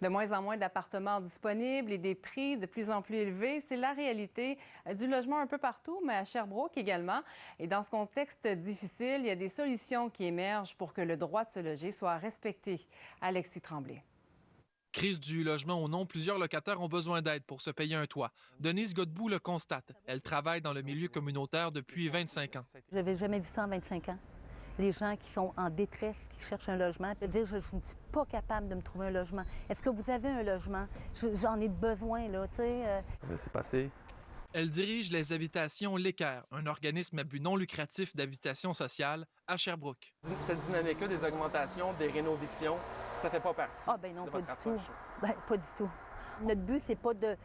De moins en moins d'appartements disponibles et des prix de plus en plus élevés, c'est la réalité du logement un peu partout, mais à Sherbrooke également. Et dans ce contexte difficile, il y a des solutions qui émergent pour que le droit de se loger soit respecté. Alexis Tremblay. Crise du logement ou non, plusieurs locataires ont besoin d'aide pour se payer un toit. Denise Godbout le constate. Elle travaille dans le milieu communautaire depuis 25 ans. Je n'avais jamais vu ça en 25 ans. Les gens qui sont en détresse, qui cherchent un logement, de dire je ne suis pas capable de me trouver un logement. Est-ce que vous avez un logement? J'en ai besoin, là, tu sais. C'est passé. Elle dirige les habitations L'Équerre, un organisme à but non lucratif d'habitation sociale à Sherbrooke. Cette dynamique-là des augmentations, des rénovictions, ça fait pas partie. Ah ben non, de pas votre du tout. approche. Ben, pas du tout. Notre but, c'est pas de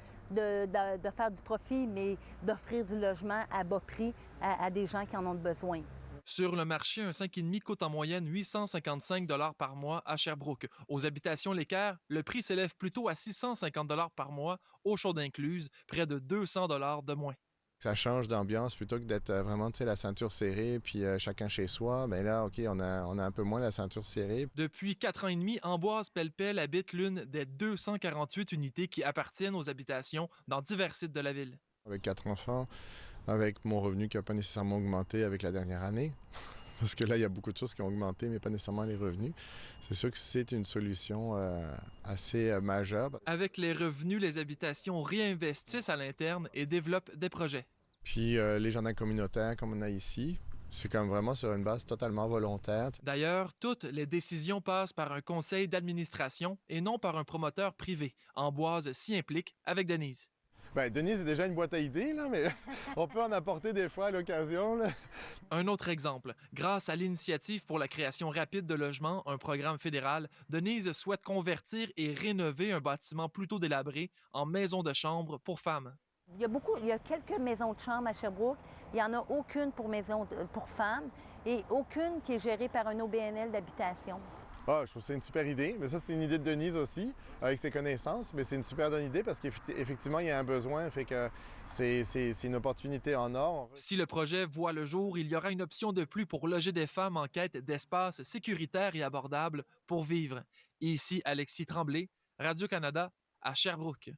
faire du profit, mais d'offrir du logement à bas prix à des gens qui en ont besoin. Sur le marché, un 5,5 coûte en moyenne 855 par mois à Sherbrooke. Aux habitations L'Équerre, le prix s'élève plutôt à 650 par mois, eau chaude incluse, près de 200 de moins. Ça change d'ambiance plutôt que d'être vraiment, tu sais, la ceinture serrée puis chacun chez soi. Bien là, OK, on a un peu moins la ceinture serrée. Depuis 4 ans et demi, Ambroise Pellepel habite l'une des 248 unités qui appartiennent aux habitations dans divers sites de la ville. Avec 4 enfants, avec mon revenu qui n'a pas nécessairement augmenté avec la dernière année, parce que là, il y a beaucoup de choses qui ont augmenté, mais pas nécessairement les revenus. C'est sûr que c'est une solution assez majeure. Avec les revenus, les habitations réinvestissent à l'interne et développent des projets. Puis les jardins communautaires, comme on a ici, c'est comme vraiment sur une base totalement volontaire. D'ailleurs, toutes les décisions passent par un conseil d'administration et non par un promoteur privé. Ambroise s'y implique avec Denise. Bien, Denise est déjà une boîte à idées, là, mais on peut en apporter des fois à l'occasion, là. Un autre exemple, grâce à l'initiative pour la création rapide de logements, un programme fédéral, Denise souhaite convertir et rénover un bâtiment plutôt délabré en maison de chambre pour femmes. Il y a quelques maisons de chambre à Sherbrooke. Il n'y en a aucune pour femmes et aucune qui est gérée par un OBNL d'habitation. Ah, je trouve que c'est une super idée. Mais ça, c'est une idée de Denise aussi, avec ses connaissances. Mais c'est une super bonne idée parce qu'effectivement, il y a un besoin. Fait que c'est une opportunité en or. Si le projet voit le jour, il y aura une option de plus pour loger des femmes en quête d'espaces sécuritaires et abordables pour vivre. Ici, Alexis Tremblay, Radio-Canada, à Sherbrooke.